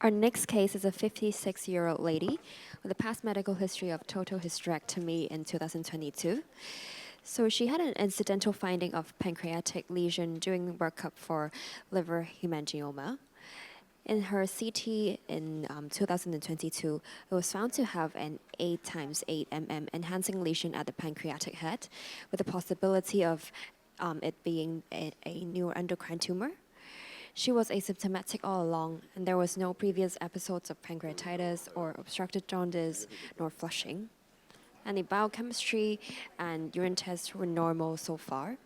Our next case is a 56-year-old lady with a past medical history of total hysterectomy in 2022. So she had an incidental finding of pancreatic lesion during workup for liver hemangioma. In her CT in 2022, it was found to have an 8 times 8 mm enhancing lesion at the pancreatic head, with the possibility of it being a neuroendocrine tumor. She was asymptomatic all along, and there was no previous episodes of pancreatitis or obstructed jaundice, nor flushing. And the biochemistry and urine tests were normal so far.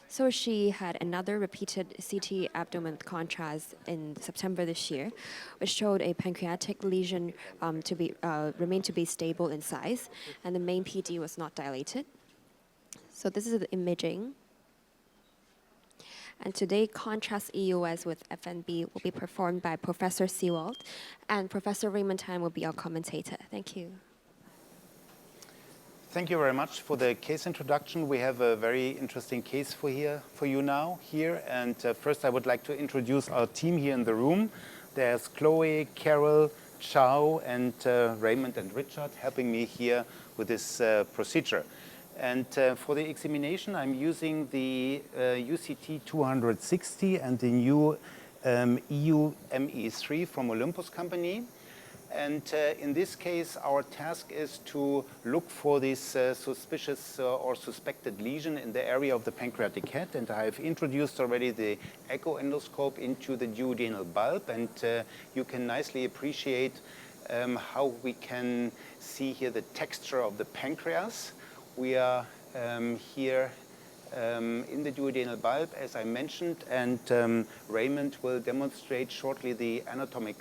So she had another repeated CT abdomen contrast in September this year, which showed a pancreatic lesion remained to be stable in size, and the main PD was not dilated. So this is the imaging. And today, contrast EUS with FNB will be performed by Professor Seewald, and Professor Raymond will be our commentator. Thank you. Thank you very much for the case introduction. We have a very interesting case for you now here. And first, I would like to introduce our team here in the room. There's Chloe, Carol, Chow, and Raymond and Richard helping me here with this procedure. And for the examination, I'm using the UCT 260 and the new EU ME3 from Olympus company. And in this case, our task is to look for this suspicious or suspected lesion in the area of the pancreatic head. And I have introduced already the echo endoscope into the duodenal bulb. And you can nicely appreciate how we can see here the texture of the pancreas. We are here in the duodenal bulb, as I mentioned, and Raymond will demonstrate shortly the anatomic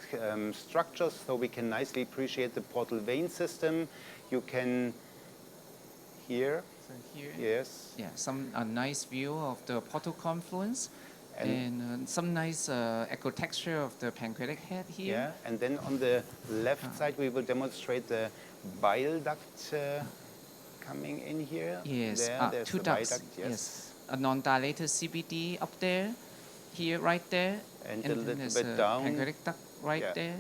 structures, so we can nicely appreciate the portal vein system. You can hear. So here, yes, some nice view of the portal confluence, and some nice echo texture of the pancreatic head here. Yeah, and then on the left side, we will demonstrate the bile duct. Coming in here. Yes, there's two the bile ducts. duct, Yes, a non-dilated CBD up there, here, right there, and a little there's bit down. Pancreatic duct right there.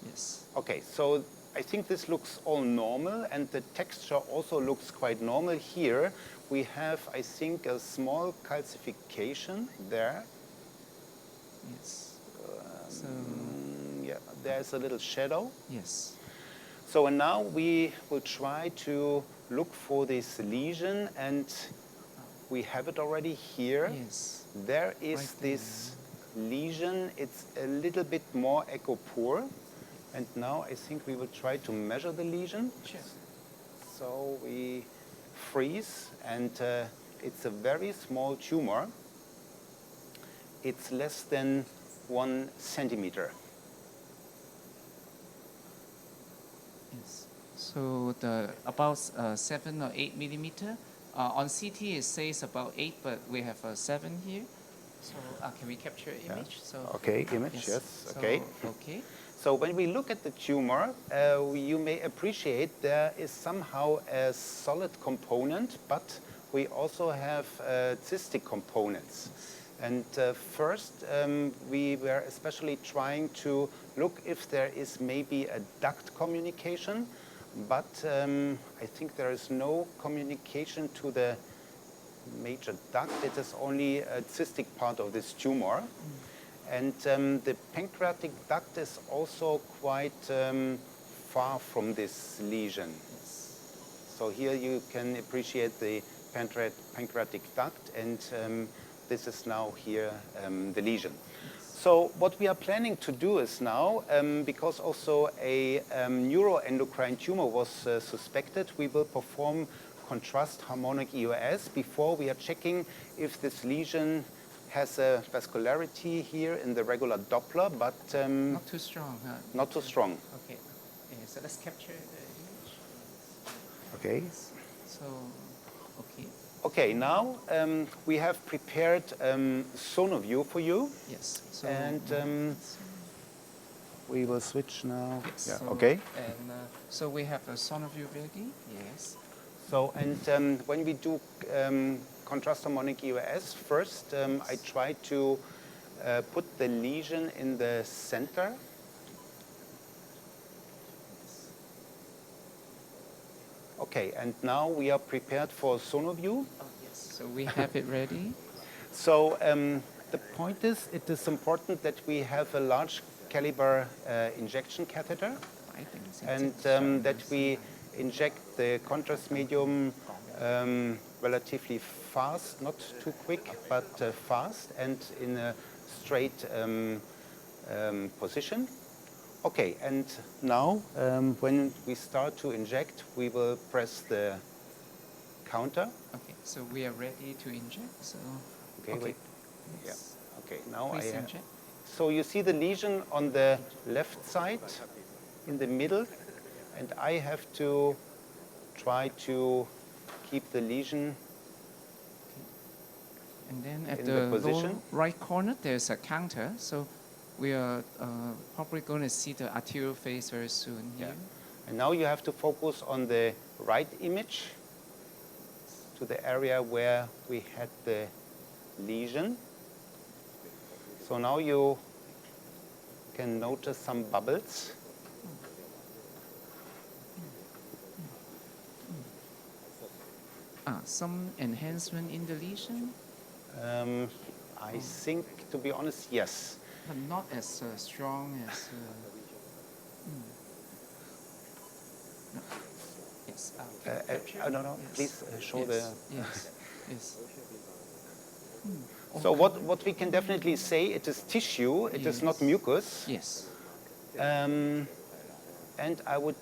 Yes. Okay, so I think this looks all normal, and the texture also looks quite normal here. We have, I think, a small calcification there. Yes. Yeah, there's a little shadow. Yes. So and now we will try to look for this lesion, and we have it already here. Yes. There is this lesion. It's a little bit more echo poor. And now I think we will try to measure the lesion. Sure. So we freeze, and it's a very small tumor. It's less than 1 centimeter. Yes. So the about 7 or 8 millimeter. On CT it says about 8, but we have 7 here. So can we capture image? Yeah. So okay, image. Yes. Okay. So, okay. So when we look at the tumor, you may appreciate there is somehow a solid component, but we also have cystic components. And first, we were especially trying to look if there is maybe a duct communication, but I think there is no communication to the major duct. It is only a cystic part of this tumor. And the pancreatic duct is also quite far from this lesion. So here you can appreciate the pancreatic duct, and this is now here the lesion. So what we are planning to do is now, because also a neuroendocrine tumor was suspected, we will perform contrast harmonic EOS before we are checking if this lesion has a vascularity here in the regular Doppler, but not too strong. Huh? Not too strong. Okay. So let's capture the image. Okay. So, okay. Okay, now we have prepared SonoView for you. Yes. So, and we will switch now. Yes. Yeah. So, okay. And so we have a SonoView ready. Yes. So and when we do contrast harmonic EOS, first I try to put the lesion in the center Okay, and now we are prepared for sonoview. Oh, yes. So we have it ready. So the point is, it is important that we have a large caliber injection catheter, I think it's and that we inject the contrast medium relatively fast, not too quick, but fast and in a straight position. Okay, and now when we start to inject, we will press the counter. Okay, so we are ready to inject. So Okay, wait. Yeah. Yes. Okay, now Please I have. inject. So you see the lesion on the left side, in the middle, and I have to try to keep the lesion. And then at In the, the lower position. right corner, there's a counter. So we are probably going to see the arterial phase very soon here. And now you have to focus on the right image to the area where we had the lesion. So now you can notice some bubbles. Some enhancement in the lesion, I think, to be honest, yes. but not as strong as. No. Yes. No, Yes. please show yes. the. Yes. Yes. So what we can definitely say, it is tissue, it is not Yes. mucus. Yes. And I would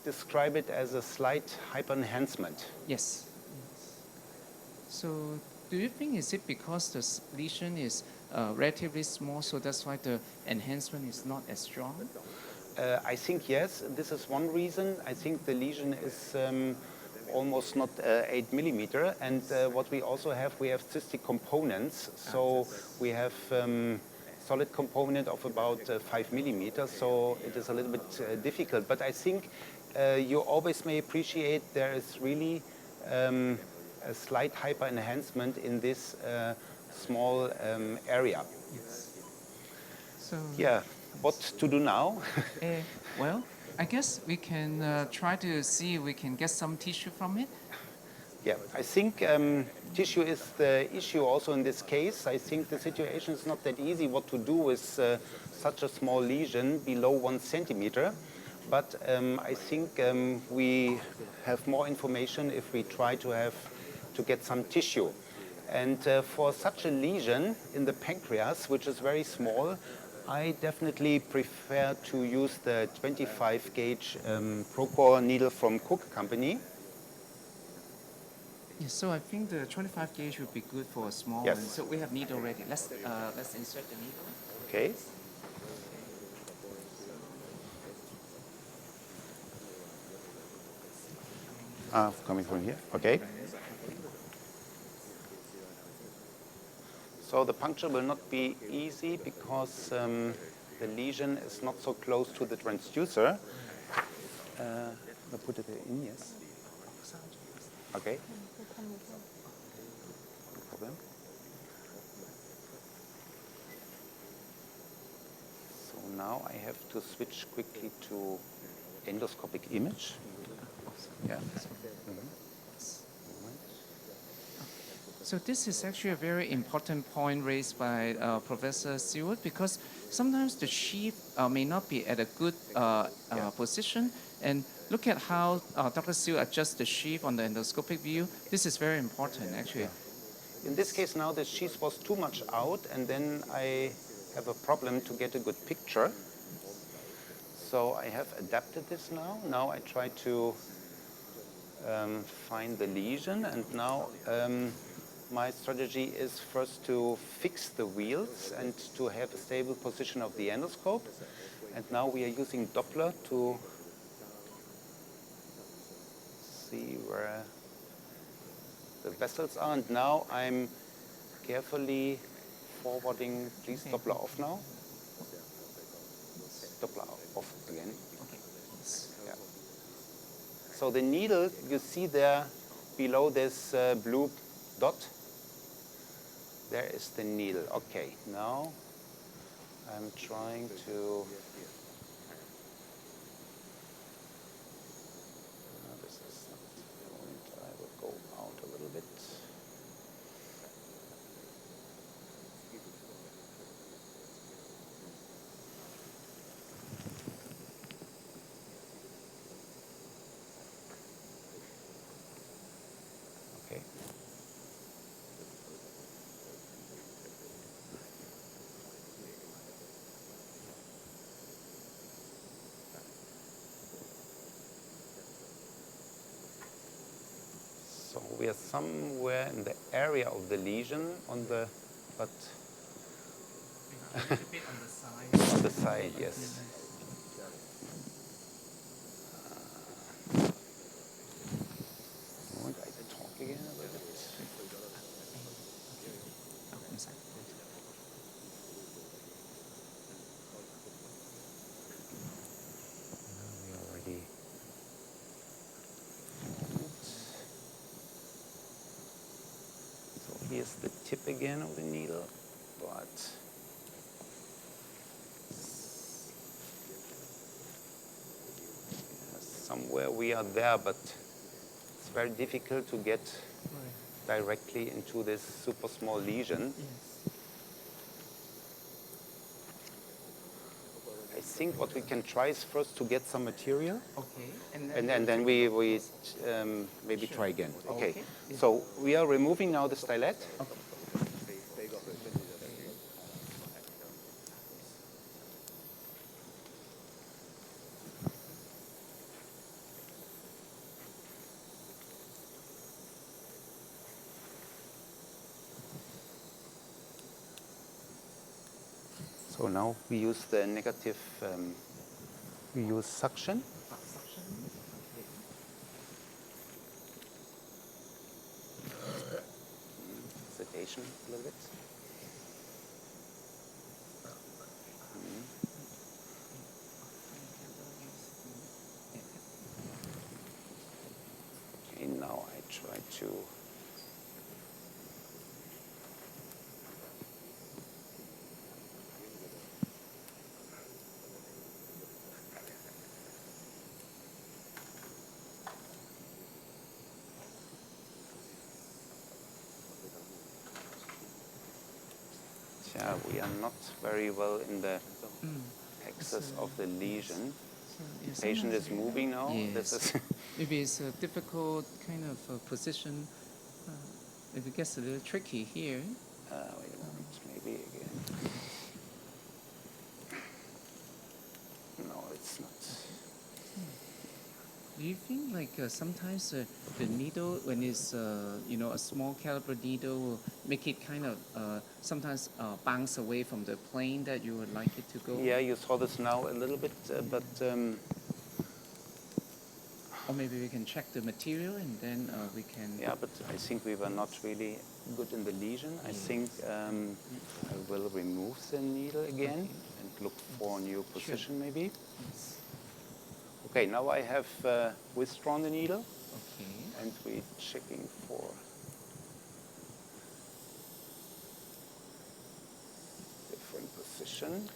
describe it as a slight hyperenhancement. Yes. So, do you think is it because the lesion is relatively small, so that's why the enhancement is not as strong? I think yes, this is one reason. I think the lesion is almost not 8 millimeter, and what we also have, we have cystic components. So we have solid component of about 5 millimeters. So it is a little bit difficult. But I think you always may appreciate there is really a slight hyper enhancement in this small area. Yes. So. Yeah. What to do now? Well, I guess we can try to see if we can get some tissue from it. Yeah, I think tissue is the issue also in this case. I think the situation is not that easy what to do with such a small lesion below 1 centimeter. But I think we have more information if we try to get some tissue. And for such a lesion in the pancreas, which is very small, I definitely prefer to use the 25 gauge Procore needle from Cook Company. Yes, so I think the 25 gauge would be good for a small Yes. one. So we have needle ready. Let's insert the needle. Okay. Coming from here. Okay. So the puncture will not be easy because the lesion is not so close to the transducer. I'll put it in, yes. Okay. No problem. So now I have to switch quickly to endoscopic image. Yeah. So this is actually a very important point raised by Professor Seewald, because sometimes the sheath may not be at a good position. And look at how Dr. Seewald adjusts the sheath on the endoscopic view. This is very important, actually. Yeah. In this case now the sheath was too much out, and then I have a problem to get a good picture. So I have adapted this now. Now I try to find the lesion, and now my strategy is first to fix the wheels and to have a stable position of the endoscope. And now we are using Doppler to see where the vessels are. And now I'm carefully forwarding, please Doppler off now. Doppler off again. Yeah. So the needle you see there below this blue dot, there is the needle. Okay, now I'm trying to. This is not we are somewhere in the area of the lesion on the, but A little bit on the side. on the side, yes. Moment, I talk again a little bit. Oh, inside. We already. So here's the tip again of the needle, but somewhere we are there, but it's very difficult to get Right. directly into this super small lesion. Yes. I think what we can try is first to get some material, Okay. and then we maybe Sure. try again. Okay. Okay. Yeah. So we are removing now the stylet. Okay. So now we use the negative. We use suction. Suction. Okay. Sedation a little bit. Okay, now I try to. Yeah, we are not very well in the axis of the lesion. So, yeah, The patient is sometimes- moving now. This Yes. is Maybe it's a difficult kind of position. If it gets a little tricky here. wait a moment, maybe again. No, it's not. Do you think like sometimes the needle, when it's a small caliber needle, will make it kind of sometimes bounce away from the plane that you would like it to go? Yeah, you saw this now a little bit, but Or maybe we can check the material and then we can. yeah, but I think we were not really good in the lesion. I think I will remove the needle again and look for a new position maybe. Yes. Okay, now I have withdrawn the needle Okay. and we're checking for different position.